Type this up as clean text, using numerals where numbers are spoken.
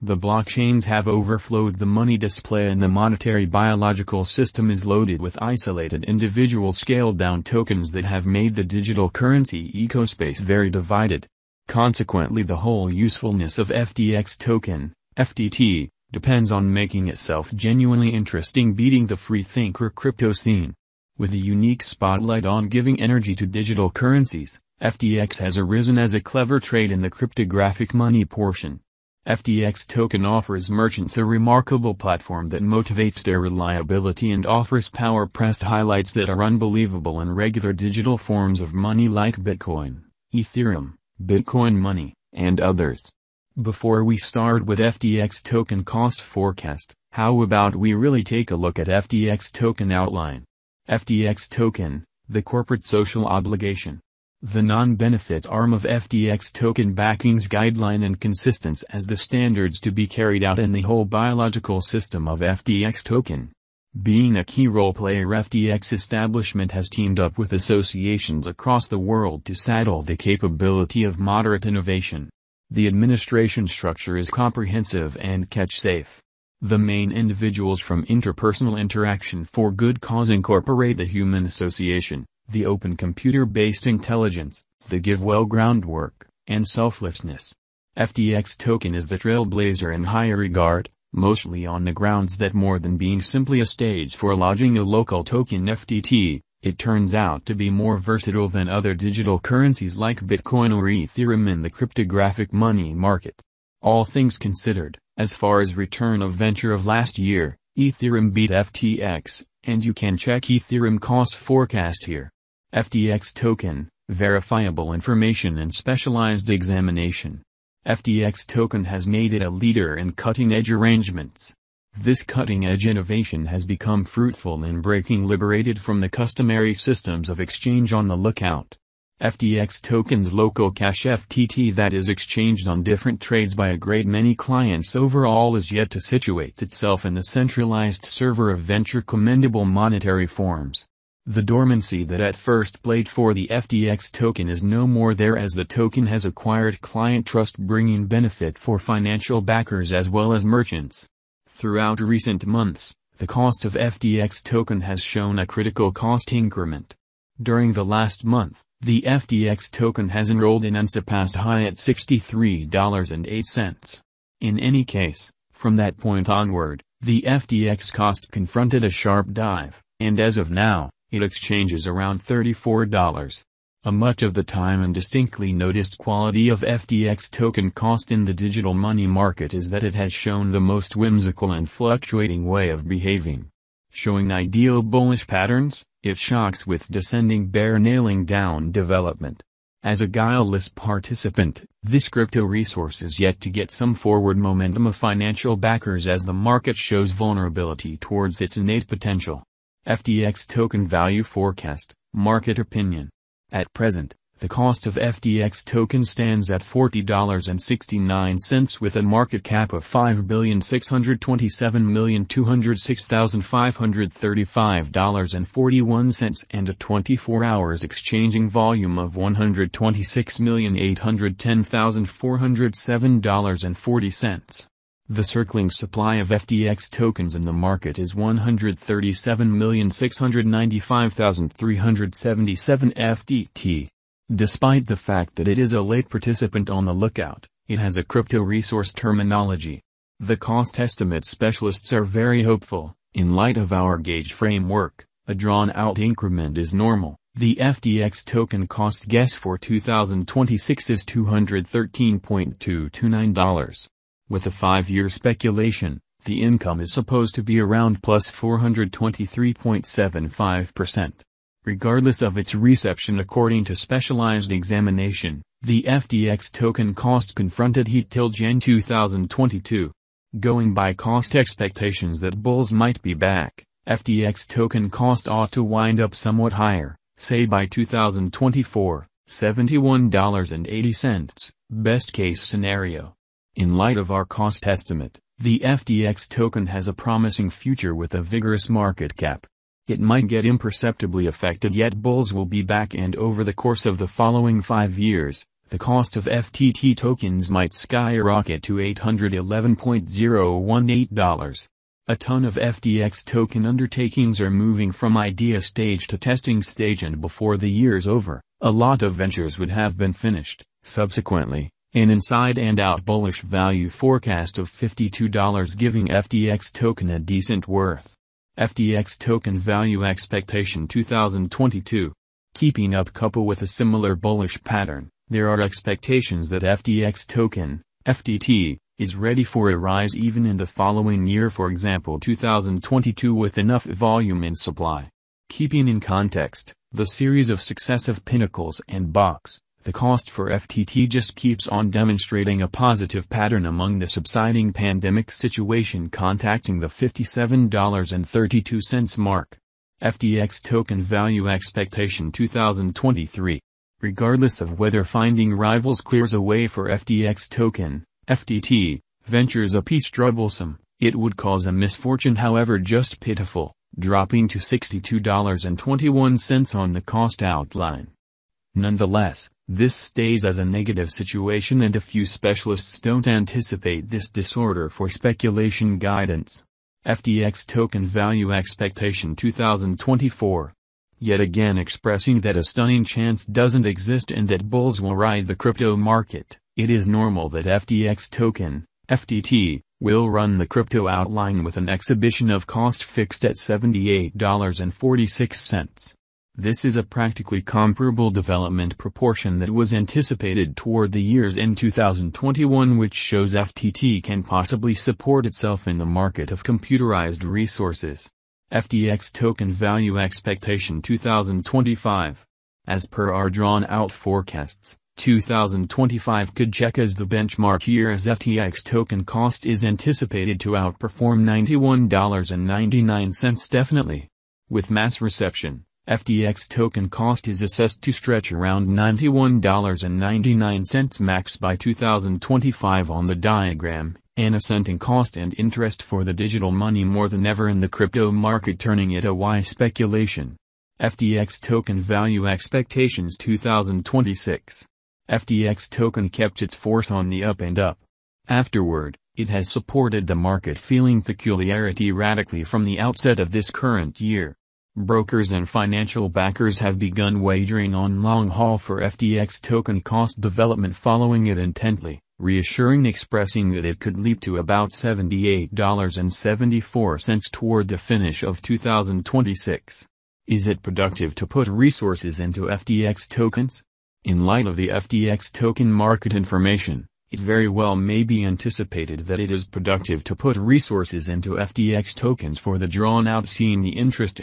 The blockchains have overflowed the money display and the monetary biological system is loaded with isolated individual scaled-down tokens that have made the digital currency ecospace very divided. Consequently, the whole usefulness of FTX token, FTT, depends on making itself genuinely interesting, beating the free-thinker crypto scene. With a unique spotlight on giving energy to digital currencies, FTX has arisen as a clever trade in the cryptographic money portion. FTX token offers merchants a remarkable platform that motivates their reliability and offers power-pressed highlights that are unbelievable in regular digital forms of money like Bitcoin, Ethereum, Bitcoin Money, and others. Before we start with FTX token cost forecast, how about we really take a look at FTX token outline? FTX token, the corporate social obligation. The non-benefit arm of FTX token backings guideline and consistence as the standards to be carried out in the whole biological system of FTX token. Being a key role player, FTX establishment has teamed up with associations across the world to saddle the capability of moderate innovation. The administration structure is comprehensive and catch-safe. The main individuals from Interpersonal Interaction for Good Cause incorporate the Human Association, the open computer-based intelligence, the give-well groundwork, and selflessness. FTX token is the trailblazer in higher regard, mostly on the grounds that more than being simply a stage for lodging a local token FTT, it turns out to be more versatile than other digital currencies like Bitcoin or Ethereum in the cryptographic money market. All things considered, as far as return of venture of last year, Ethereum beat FTX, and you can check Ethereum cost forecast here. FTX token, verifiable information and specialized examination. FTX token has made it a leader in cutting-edge arrangements. This cutting-edge innovation has become fruitful in breaking liberated from the customary systems of exchange on the lookout. FTX token's local cash FTT that is exchanged on different trades by a great many clients overall is yet to situate itself in the centralized server of venture commendable monetary forms. The dormancy that at first played for the FTX token is no more there as the token has acquired client trust, bringing benefit for financial backers as well as merchants. Throughout recent months, the cost of FTX token has shown a critical cost increment. During the last month, the FTX token has enrolled an unsurpassed high at $63.08. In any case, from that point onward, the FTX cost confronted a sharp dive, and as of now, it exchanges around $34. A much of the time and distinctly noticed quality of FTX token cost in the digital money market is that it has shown the most whimsical and fluctuating way of behaving. Showing ideal bullish patterns, it shocks with descending bear nailing down development. As a guileless participant, this crypto resource is yet to get some forward momentum of financial backers as the market shows vulnerability towards its innate potential. FTX token value forecast, market opinion. At present, the cost of FTX token stands at $40.69 with a market cap of $5,627,206,535.41 and a 24 hours exchanging volume of $126,810,407.40. The circling supply of FTX tokens in the market is 137,695,377 FTT. Despite the fact that it is a late participant on the lookout, it has a crypto resource terminology. The cost estimate specialists are very hopeful. In light of our gauge framework, a drawn-out increment is normal. The FTX token cost guess for 2026 is $213.229. With a 5-year speculation, the income is supposed to be around plus 423.75%. Regardless of its reception according to specialized examination, the FTX token cost confronted heat till Jan 2022. Going by cost expectations that bulls might be back, FTX token cost ought to wind up somewhat higher, say by 2024, $71.80, best case scenario. In light of our cost estimate, the FTX token has a promising future with a vigorous market cap. It might get imperceptibly affected, yet bulls will be back, and over the course of the following 5 years, the cost of FTT tokens might skyrocket to $811.018. A ton of FTX token undertakings are moving from idea stage to testing stage, and before the year's over, a lot of ventures would have been finished. Subsequently, an inside and out bullish value forecast of $52 giving FTX token a decent worth. FTX token value expectation 2022. Keeping up couple with a similar bullish pattern, there are expectations that FTX token, FTT, is ready for a rise even in the following year, for example 2022, with enough volume and supply. Keeping in context the series of successive pinnacles and bucks, the cost for FTT just keeps on demonstrating a positive pattern among the subsiding pandemic situation, contacting the $57.32 mark. FTX token value expectation 2023. Regardless of whether finding rivals clears a way for FTX token, FTT, ventures a piece troublesome, it would cause a misfortune, however just pitiful, dropping to $62.21 on the cost outline. Nonetheless, this stays as a negative situation, and a few specialists don't anticipate this disorder for speculation guidance. FTX token value expectation 2024. Yet again expressing that a stunning chance doesn't exist and that bulls will ride the crypto market, it is normal that FTX token, FTT, will run the crypto outline with an exhibition of cost fixed at $78.46. This is a practically comparable development proportion that was anticipated toward the year's end 2021, which shows FTT can possibly support itself in the market of computerized resources. FTX token value expectation 2025. As per our drawn-out forecasts, 2025 could check as the benchmark year, as FTX token cost is anticipated to outperform $91.99 definitely. With mass reception, FTX token cost is assessed to stretch around $91.99 max by 2025 on the diagram, an ascending cost and interest for the digital money more than ever in the crypto market, turning it a why speculation. FTX token value expectations 2026. FTX token kept its force on the up and up. Afterward, it has supported the market feeling peculiarity radically from the outset of this current year. Brokers and financial backers have begun wagering on long haul for FTX token cost development, following it intently, reassuring, expressing that it could leap to about $78.74 toward the finish of 2026. Is it productive to put resources into FTX tokens? In light of the FTX token market information, it very well may be anticipated that it is productive to put resources into FTX tokens for the drawn-out, seeing the interest